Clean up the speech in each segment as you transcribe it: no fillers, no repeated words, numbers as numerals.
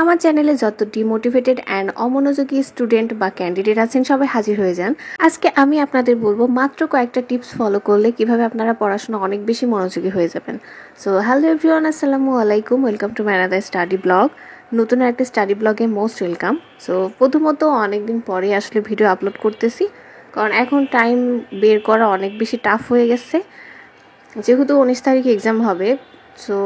আমার চ্যানেলে যত ডিমোটিভেটেড অ্যান্ড অমনোযোগী স্টুডেন্ট বা ক্যান্ডিডেট আছেন সবাই হাজির হয়ে যান। আজকে আমি আপনাদের বলবো মাত্র কয়েকটা টিপস ফলো করলে কিভাবে আপনারা পড়াশোনা অনেক বেশি মনোযোগী হয়ে যাবেন। সো হ্যালো এভরিওয়ান, আসসালামু আলাইকুম, welcome to my another study blog. নতুন একটা স্টাডি ব্লগে মোস্ট ওয়েলকাম। সো প্রথমত অনেকদিন পরে আসলে ভিডিও আপলোড করতেছি, কারণ এখন টাইম বের করা অনেক বেশি টাফ হয়ে গেছে। যেহেতু 19 তারিখে এক্সাম হবে, সো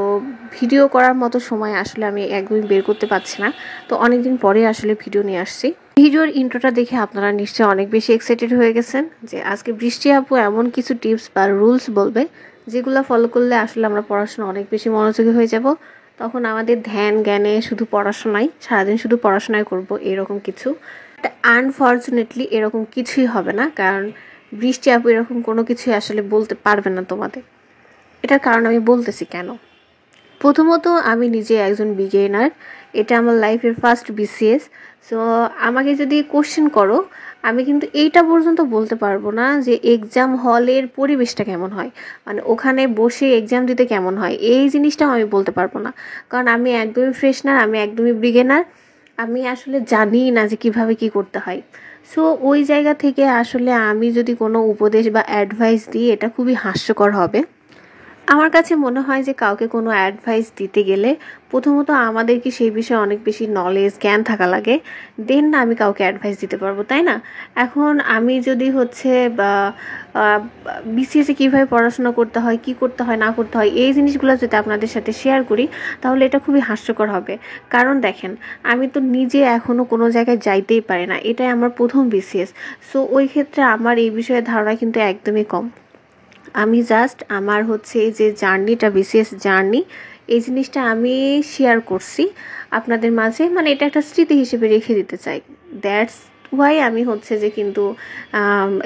ভিডিও করার মতো সময় আসলে আমি একদমই বের করতে পারছি না। তো অনেকদিন পরে আসলে ভিডিও নিয়ে আসছি। ভিডিওর ইন্ট্রোটা দেখে আপনারা নিশ্চয়ই অনেক বেশি এক্সাইটেড হয়ে গেছেন যে আজকে বৃষ্টি আপু এমন কিছু টিপস বা রুলস বলবে যেগুলো ফলো করলে আসলে আমরা পড়াশোনা অনেক বেশি মনোযোগী হয়ে যাব। তখন আমাদের ধ্যান জ্ঞানে শুধু পড়াশোনায়, সারাদিন শুধু পড়াশোনায় করব এরকম কিছু। আনফর্চুনেটলি এরকম কিছুই হবে না, কারণ বৃষ্টি আপু এরকম কোনো কিছুই আসলে বলতে পারবে না তোমাদের। এটার কারণ আমি বলতেছি কেন। প্রথমত আমি নিজে একজন বিগিনার, এটা আমার লাইফের ফার্স্ট বিসিএস। সো আমাকে যদি কোশ্চেন করো, আমি কিন্তু এইটা পর্যন্ত বলতে পারবো না যে এক্সাম হলের পরিবেশটা কেমন হয়, মানে ওখানে বসে এক্সাম দিতে কেমন হয়, এই জিনিসটাও আমি বলতে পারবো না। কারণ আমি একদমই ফ্রেশনার, আমি একদমই বিগিনার, আমি আসলে জানি না যে কিভাবে কি করতে হয়। সো ওই জায়গা থেকে আসলে আমি যদি কোনো উপদেশ বা অ্যাডভাইস দিই, এটা খুবই হাস্যকর হবে। আমার কাছে মনে হয় যে কাউকে কোনো অ্যাডভাইস দিতে গেলে প্রথমত আমাদেরকে সেই বিষয়ে অনেক বেশি নলেজ জ্ঞান থাকা লাগে, দেন না আমি কাউকে অ্যাডভাইস দিতে পারবো, তাই না? এখন আমি যদি বিসিএসে কীভাবে পড়াশোনা করতে হয়, কি করতে হয় না করতে হয়, এই জিনিসগুলো যদি আপনাদের সাথে শেয়ার করি তাহলে এটা খুবই হাস্যকর হবে। কারণ দেখেন, আমি তো নিজে এখনও কোনো জায়গায় যাইতেই পারি না, এটাই আমার প্রথম বিসিএস। সো ওই ক্ষেত্রে আমার এই বিষয়ে ধারণা কিন্তু একদমই কম। আমি জাস্ট আমার এই যে জার্নিটা, বিসিএস জার্নি, এই জিনিসটা আমি শেয়ার করছি আপনাদের মাঝে, মানে এটা একটা স্মৃতি হিসেবে রেখে দিতে চাই। দ্যাটস ওয়াই আমি যে কিন্তু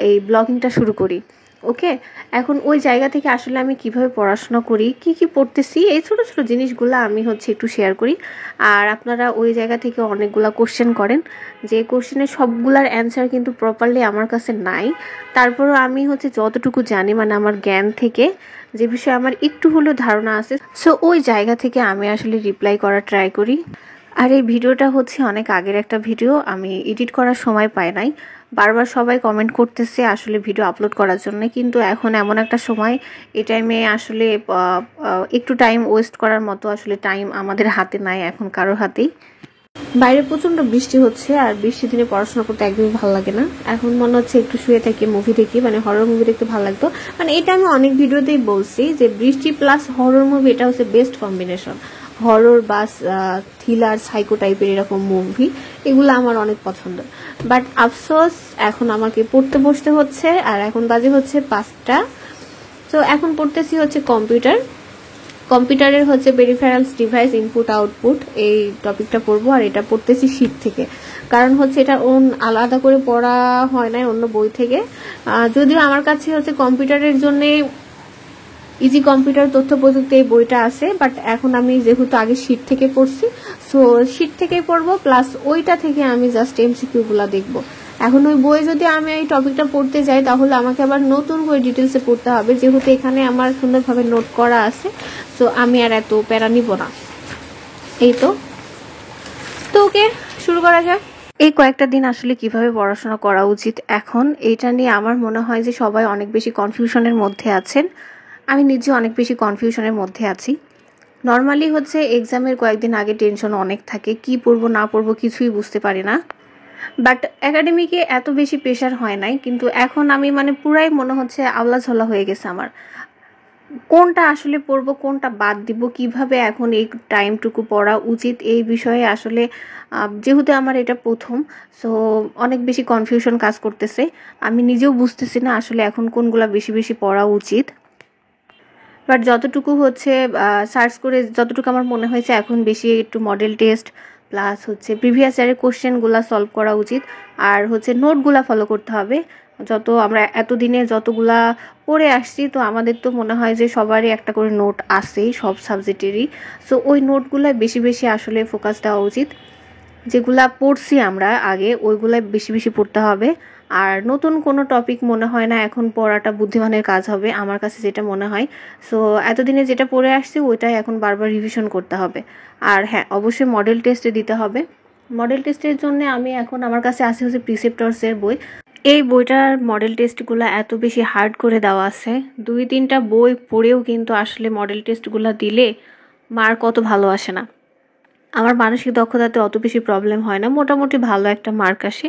এই ব্লগিংটা শুরু করি। ওকে, এখন ওই জায়গা থেকে আসলে আমি কিভাবে পড়াশোনা করি, কি কি পড়তেছি, এই ছোটো ছোটো জিনিসগুলো আমি একটু শেয়ার করি। আর আপনারা ওই জায়গা থেকে অনেকগুলা কোশ্চেন করেন, যে কোশ্চেনের সবগুলার অ্যান্সার কিন্তু প্রপারলি আমার কাছে নাই। তারপরও আমি যতটুকু জানি, মানে আমার জ্ঞান থেকে যে বিষয়ে আমার একটু হলেও ধারণা আছে, সো ওই জায়গা থেকে আমি আসলে রিপ্লাই করার ট্রাই করি। আর এই ভিডিওটা অনেক আগের একটা ভিডিও, আমি এডিট করার সময় পাই নাই। বারবার সবাই কমেন্ট করতেছে আসলে ভিডিও আপলোড করার জন্য, কিন্তু এখন এমন একটা সময়, এই টাইমে আসলে একটু টাইম ওয়েস্ট করার মতো আসলে টাইম আমাদের হাতে নাই এখন, কারোর হাতেই। বাইরে প্রচন্ড বৃষ্টি হচ্ছে, আর বৃষ্টির দিনে পড়াশোনা করতে একদমই ভালো লাগে না। এখন মনে হচ্ছে একটু শুয়ে থাকি, মুভি দেখি, মানে হরর মুভি দেখতে ভালো লাগতো। মানে এটা আমি অনেক ভিডিওতেই বলছি যে বৃষ্টি প্লাস হরর মুভি, এটা বেস্ট কম্বিনেশন। হরর বা থ্রিলার সাইকো টাইপের এরকম মুভি, এগুলো আমার অনেক পছন্দ। বাট আফসোস এখন আমাকে পড়তে বসতে হচ্ছে, আর এখন বাজে 5টা। তো এখন পড়তেছি কম্পিউটারের পেরিফেরালস ডিভাইস, ইনপুট আউটপুট, এই টপিকটা পড়বো। আর এটা পড়তেছি শীট থেকে, কারণ এটা আলাদা করে পড়া হয় না অন্য বই থেকে। যদিও আমার কাছে কম্পিউটারের জন্য ইজি কম্পিউটার তথ্য প্রযুক্তি এই বইটা আছে, বাট এখন আমি যেহেতু আগে শীট থেকে পড়ছি, সো শীট থেকেই পড়বো, প্লাস ওইটা থেকে আমি জাস্ট এমসিকিউ গুলা দেখবো। এখন ওই বই যদি আমি এই টপিকটা পড়তে যাই, তাহলে আমাকে আবার নতুন করে ডিটেলসে পড়তে হবে, যেহেতু এখানে আমার সুন্দরভাবে নোট করা আছে। সো আমি আর এত প্যারা নিব না। এই তো ওকে, শুরু করা যাক। এই কয়েকটা দিন আসলে কিভাবে পড়াশোনা করা উচিত এখন, এইটা নিয়ে আমার মনে হয় যে সবাই অনেক বেশি কনফিউশনের মধ্যে আছেন। আমি নিজে অনেক বেশি কনফিউশনের মধ্যে আছি। নর্মালি এক্সামের কয়েকদিন আগে টেনশন অনেক থাকে, কি পড়বো না পড়বো কিছুই বুঝতে পারি না। বাট একাডেমিকে এত বেশি প্রেশার হয় নাই, কিন্তু এখন আমি পুরাই মনে আওলা ঝোলা হয়ে গেছে আমার। কোনটা আসলে পড়বো, কোনটা বাদ দিব, কিভাবে এখন এই টাইমটুকু পড়া উচিত, এই বিষয়ে আসলে যেহেতু আমার এটা প্রথম, সো অনেক বেশি কনফিউশন কাজ করতেছে। আমি নিজেও বুঝতেছি না আসলে এখন কোনগুলা বেশি বেশি পড়া উচিত। বাট যতটুকু সার্চ করে যতটুকু আমার মনে হয়েছে, এখন বেশি একটু মডেল টেস্ট প্লাস প্রিভিয়াস ইয়ারের কোশ্চেনগুলা সলভ করা উচিত। আর নোটগুলা ফলো করতে হবে। আমরা এতদিনে যতগুলা পড়ে আসছি, তো আমাদের তো মনে হয় যে সবারই একটা করে নোট আছেই সব সাবজেক্টেরই। সো ওই নোটগুলা বেশি বেশি আসলে ফোকাস দেওয়া উচিত। যেগুলা পড়ছি আমরা আগে, ওইগুলা বেশি বেশি পড়তে হবে। আর নতুন কোনো টপিক মনে হয় না এখন পড়াটা বুদ্ধিমানের কাজ হবে, আমার কাছে যেটা মনে হয়। সো এতদিনে যেটা পড়ে আসছি ওইটাই এখন বারবার রিভিশন করতে হবে। আর হ্যাঁ, অবশ্যই মডেল টেস্টে দিতে হবে। মডেল টেস্টের জন্য আমি এখন আমার কাছে আছে হচ্ছে প্রিসেপ্টরসের বই। এই বইটার মডেল টেস্টগুলো এত বেশি হার্ড করে দেওয়া আছে, 2-3টা বই পড়েও কিন্তু আসলে মডেল টেস্টগুলো দিলে মার্ক অত ভালো আসে না। আমার মানসিক দক্ষতাতে অত বেশি প্রবলেম হয় না, মোটামুটি ভালো একটা মার্ক আসে,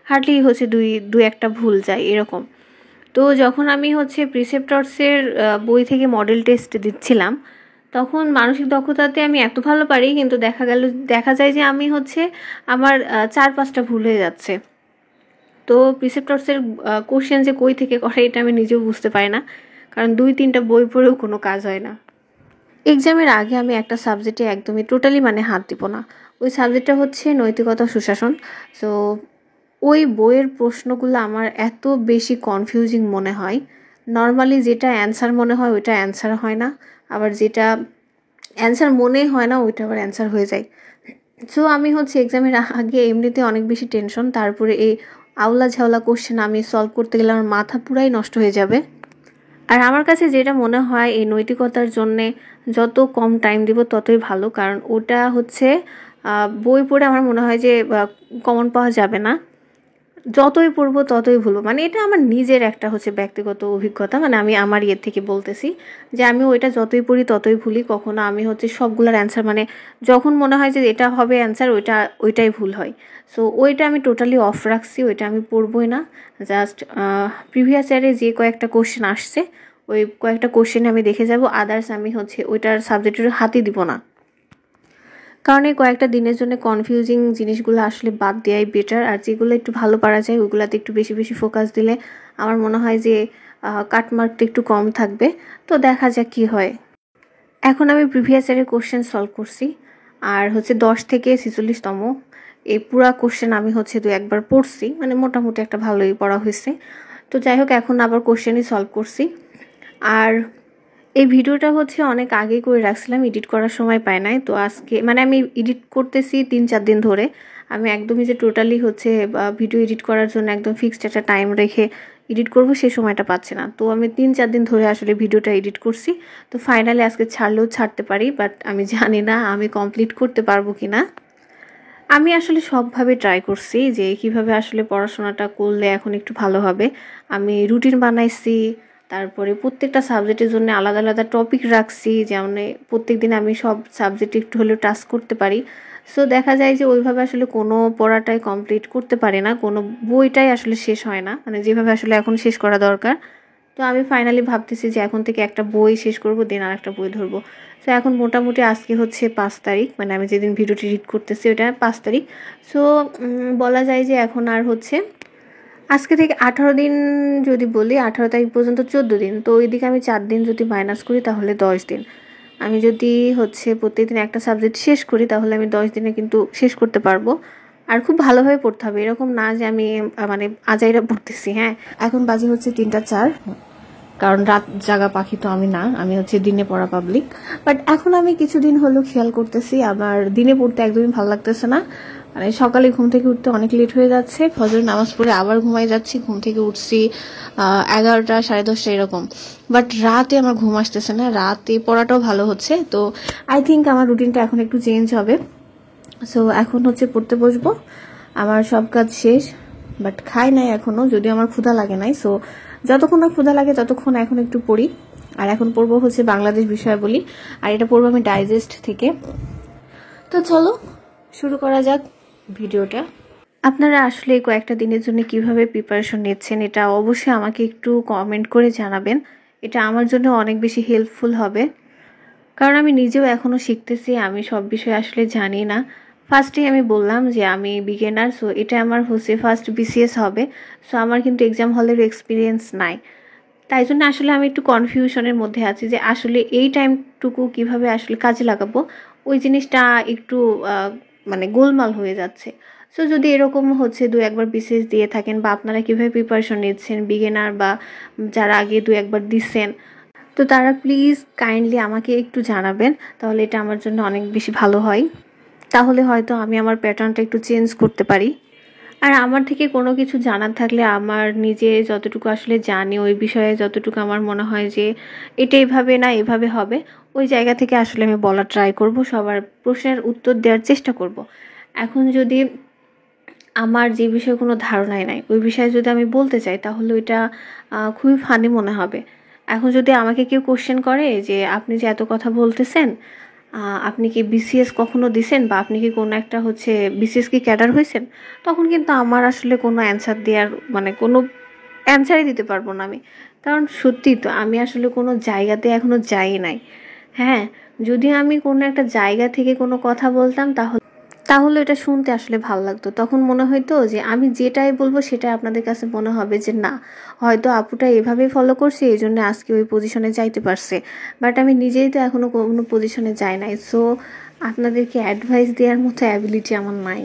হার্ডলি হচ্ছে দুই একটা ভুল যায় এরকম। তো যখন আমি হচ্ছে প্রিসেপ্টরসের বই থেকে মডেল টেস্ট দিচ্ছিলাম, তখন মানসিক দক্ষতাতে আমি এত ভালো পারি, কিন্তু দেখা যায় যে আমি হচ্ছে আমার 4-5টা ভুল হয়ে যাচ্ছে। তো প্রিসেপ্টরসের কোশ্চেন যে কই থেকে করে এটা আমি নিজেও বুঝতে পারি না, কারণ 2-3টা বই পড়েও কোনো কাজ হয় না। এক্সামের আগে আমি একটা সাবজেক্টে একদমই টোটালি মানে হাত দিব না। ওই সাবজেক্টটা হচ্ছে নৈতিকতা সুশাসন। সো ওই বইয়ের প্রশ্নগুলো আমার এত বেশি কনফিউজিং মনে হয়। নর্মালি যেটা অ্যান্সার মনে হয় ওইটা অ্যান্সার হয় না, আবার যেটা অ্যান্সার মনে হয় না ওইটা আবার অ্যান্সার হয়ে যায়। সো আমি হচ্ছে এক্সামের আগে এমনিতে অনেক বেশি টেনশন, তারপরে এই আউলা ঝাউলা কোশ্চেন আমি সলভ করতে গেলে আমার মাথা পুরাই নষ্ট হয়ে যাবে। আর আমার কাছে যেটা মনে হয় এই নৈতিকতার জন্যে যত কম টাইম দিব ততই ভালো, কারণ ওটা হচ্ছে বই পড়ে আমার মনে হয় যে কমন পাওয়া যাবে না, যতই পড়বো ততই ভুলবো। মানে এটা আমার নিজের একটা হচ্ছে ব্যক্তিগত অভিজ্ঞতা, মানে আমি আমার ইয়ে থেকে বলতেছি যে আমি ওইটা যতই পড়ি ততই ভুলি। কখনো আমি হচ্ছে সবগুলোর অ্যান্সার মানে যখন মনে হয় যে এটা হবে অ্যান্সার ওইটাই ভুল হয়। সো ওইটা আমি টোটালি অফ রাখছি, ওইটা আমি পড়বই না। জাস্ট প্রিভিয়াস ইয়ারে যে কয়েকটা কোশ্চেন আসছে ওই কয়েকটা কোশ্চেন আমি দেখে যাব, আদার্স আমি হচ্ছে ওইটার সাবজেক্টের হাতই দিব না। কারণ এই কয়েকটা দিনের জন্য কনফিউজিং জিনিসগুলো আসলে বাদ দেওয়াই বেটার। আর যেগুলো একটু ভালো পারা যায় ওইগুলোতে একটু বেশি বেশি ফোকাস দিলে আমার মনে হয় যে কাটমার্কটা একটু কম থাকবে। তো দেখা যাক কী হয়। এখন আমি প্রিভিয়াস ইয়ারের কোশ্চেন সলভ করছি, আর হচ্ছে 10 থেকে 46তম এই পুরা কোশ্চেন আমি হচ্ছে 2-1বার পড়ছি, মানে মোটামুটি একটা ভালোই পড়া হয়েছে। তো যাই হোক, এখন আবার কোশ্চেনই সলভ করছি। আর এই ভিডিওটা হচ্ছে অনেক আগেই করে রাখছিলাম, এডিট করার সময় পাই নাই। তো আজকে মানে আমি এডিট করতেছি 3-4 দিন ধরে। আমি একদমই যে টোটালি হচ্ছে ভিডিও এডিট করার জন্য একদম ফিক্সড একটা টাইম রেখে এডিট করব সেই সময়টা পাচ্ছি না। তো আমি 3-4 দিন ধরে আসলে ভিডিওটা এডিট করছি। তো ফাইনালি আজকে ছাড়লেও ছাড়তে পারি, বাট আমি জানি না আমি কমপ্লিট করতে পারবো কি না। আমি আসলে সবভাবে ট্রাই করছি যে কিভাবে আসলে পড়াশোনাটা করলে এখন একটু ভালো হবে। আমি রুটিন বানাইছি, তারপরে প্রত্যেকটা সাবজেক্টের জন্য আলাদা আলাদা টপিক রাখছি, যেমন প্রত্যেক দিন আমি সব সাবজেক্ট একটু হলেও টাচ করতে পারি। সো দেখা যায় যে ওইভাবে আসলে কোনো পড়াটাই কমপ্লিট করতে পারি না, কোনো বইটাই আসলে শেষ হয় না, মানে যেভাবে আসলে এখন শেষ করা দরকার। তো আমি ফাইনালি ভাবতেছি যে এখন থেকে একটা বই শেষ করব, দেন আর একটা বই ধরবো। সো এখন মোটামুটি আজকে হচ্ছে 5 তারিখ, মানে আমি যেদিন ভিডিওটি এডিট করতেছি ওটা 5 তারিখ। সো বলা যায় যে এখন আর হচ্ছে আজকে থেকে 18 দিন, যদি বলি 18 তারিখ পর্যন্ত 14 দিন। তো ওইদিকে আমি 4 দিন যদি মাইনাস করি তাহলে 10 দিন। আমি যদি হচ্ছে প্রত্যেকদিন একটা সাবজেক্ট শেষ করি তাহলে আমি 10 দিনে কিন্তু শেষ করতে পারবো। আর খুব ভালোভাবে পড়তে হবে, এরকম না যে আমি মানে আজাইরা পড়তেছি। হ্যাঁ, এখন বাজে হচ্ছে 3টা 4, কারণ রাত জাগা পাখি তো আমি না, আমি হচ্ছে দিনে পড়া পাবলিক। বাট এখন আমি কিছুদিন হলো খেয়াল করতেছি আমার দিনে পড়তে একদমই ভালো লাগতেছে না। মানে সকালে ঘুম থেকে উঠতে অনেক লেট হয়ে যাচ্ছে, ফজর নামাজ পড়ে আবার ঘুমাই যাচ্ছি, ঘুম থেকে উঠছি 11টা 10:30 এরকম। বাট রাতে আমার ঘুম আসতেছে না, রাতে পড়াটাও ভালো হচ্ছে। তো আই থিঙ্ক আমার রুটিনটা এখন একটু চেঞ্জ হবে। সো এখন হচ্ছে পড়তে বসবো, আমার সব কাজ শেষ, বাট খাই নাই এখনো, যদি আমার ক্ষুধা লাগে নাই। সো যতক্ষণ না ক্ষুধা লাগে ততক্ষণ এখন একটু পড়ি। আর এখন পড়বো হচ্ছে বাংলাদেশ বিষয়াবলী, আর এটা পড়বো আমি ডাইজেস্ট থেকে। তো চলো শুরু করা যাক ভিডিওটা। আপনারা আসলে কয়েকটা দিনের জন্য কিভাবে প্রিপারেশন নিচ্ছেন এটা অবশ্যই আমাকে একটু কমেন্ট করে জানাবেন, এটা আমার জন্য অনেক বেশি হেল্পফুল হবে। কারণ আমি নিজেও এখনও শিখতেছি, আমি সব বিষয়ে আসলে জানি না। ফার্স্টেই আমি বললাম যে আমি বিগিনার, সো এটা আমার হচ্ছে ফার্স্ট বিসিএস হবে। সো আমার কিন্তু এক্সাম হলের এক্সপিরিয়েন্স নাই, তাই জন্য আসলে আমি একটু কনফিউশনের মধ্যে আছি যে আসলে এই টাইমটুকু কিভাবে আসলে কাজে লাগাবো, ওই জিনিসটা একটু মানে গোলমাল হয়ে যাচ্ছে। সো যদি এরকম হচ্ছে 2-1বার বিসিএস দিয়ে থাকেন, বা আপনারা কিভাবে প্রিপারেশন নিচ্ছেন বিগিনার বা যারা আগে 2-1বার দিচ্ছেন, তো তারা প্লিজ কাইন্ডলি আমাকে একটু জানাবেন, তাহলে এটা আমার জন্য অনেক বেশি ভালো হয়। তাহলে হয়তো আমি আমার প্যাটার্নটা একটু চেঞ্জ করতে পারি। আর আমার থেকে কোনো কিছু জানার থাকলে আমার নিজে যতটুকু আসলে জানি ওই বিষয়ে যতটুকু আমার মনে হয় যে এটা এভাবে না এভাবে হবে, ওই জায়গা থেকে আসলে আমি বলার ট্রাই করব, সবার প্রশ্নের উত্তর দেওয়ার চেষ্টা করব। এখন যদি আমার যে বিষয়ে কোনো ধারণাই নাই ওই বিষয়ে যদি আমি বলতে চাই তাহলে ওইটা খুবই ফানি মনে হবে। এখন যদি আমাকে কেউ কোশ্চেন করে যে আপনি যে এত কথা বলতেছেন, আপনি কি বিসিএস কখনো দিছেন বা আপনি কি কোনো একটা হচ্ছে বিসিএস কি ক্যাডার হয়েছেন, তখন কিন্তু আমার আসলে কোনো অ্যান্সার দেওয়ার মানে কোনো অ্যান্সারই দিতে পারবো না আমি। কারণ সত্যি তো আমি আসলে কোনো জায়গাতে এখনো যাই নাই। হ্যাঁ, যদি আমি কোনো একটা জায়গা থেকে কোনো কথা বলতাম তাহলে এটা শুনতে আসলে ভালো লাগতো। তখন মনে হইতো যে আমি যেটাই বলবো সেটাই আপনাদের কাছে মনে হবে যে না, হয়তো আপুটা এভাবেই ফলো করছে এই জন্য আজকে ওই পজিশনে যাইতে পারছে। বাট আমি নিজেই তো এখনো কোনো পজিশনে যাই নাই, সো আপনাদেরকে অ্যাডভাইস দেওয়ার মতো অ্যাবিলিটি আমার নাই।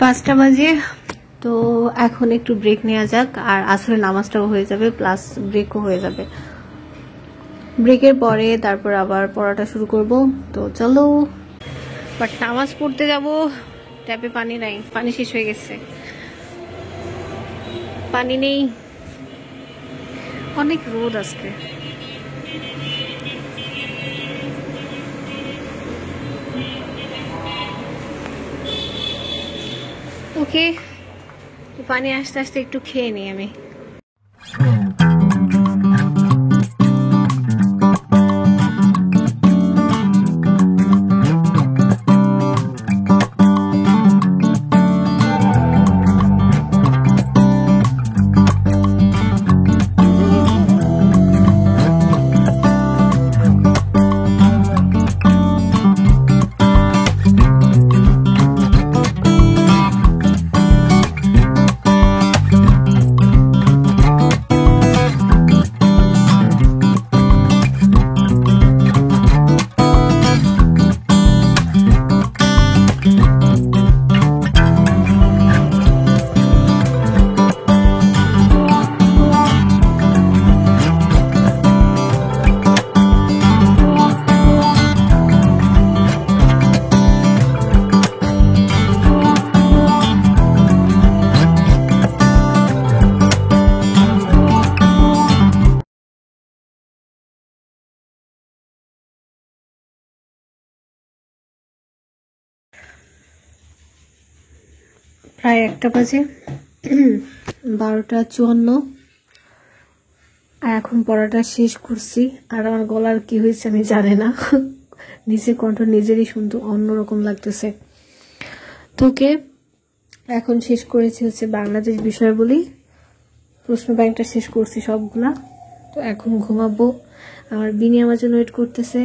পাঁচটা বাজে, তো এখন একটু ব্রেক নেওয়া যাক, আর আসলে নামাজটাও হয়ে যাবে প্লাস ব্রেকও হয়ে যাবে। ব্রেকের পরে তারপর আবার পড়াটা শুরু করব। তো চলো, বাট নামাজ পড়তে যাব, ট্যাপে পানি নাই, পানি শেষ হয়ে গেছে, পানি নেই, অনেক রোদ আজকে। ওকে, পানি আস্তে আস্তে একটু খেয়ে নিই আমি। প্রায় 1টা বাজে, 12:54, আর এখন পড়াটা শেষ করছি। আর আমার গলার কি হয়েছে আমি জানি না, নিজের কণ্ঠ নিজেরই শুনতে অন্যরকম লাগতেছে। তোকে এখন শেষ করেছি হচ্ছে বাংলাদেশ বিষয়াবলী, প্রশ্ন ব্যাংকটা শেষ করছি সবগুলা। তো এখন ঘুমাবো, আমার বিনি আমার জন্য ওয়েট করতেছে।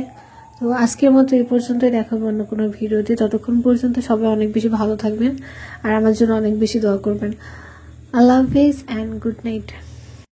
তো আজকের মতো এই পর্যন্তই, দেখাবো অন্য কোনো ভিডিওতে। ততক্ষণ পর্যন্ত সবাই অনেক বেশি ভালো থাকবেন আর আমার জন্য অনেক বেশি দোয়া করবেন। আল্লাহ হাফেজ অ্যান্ড গুড নাইট।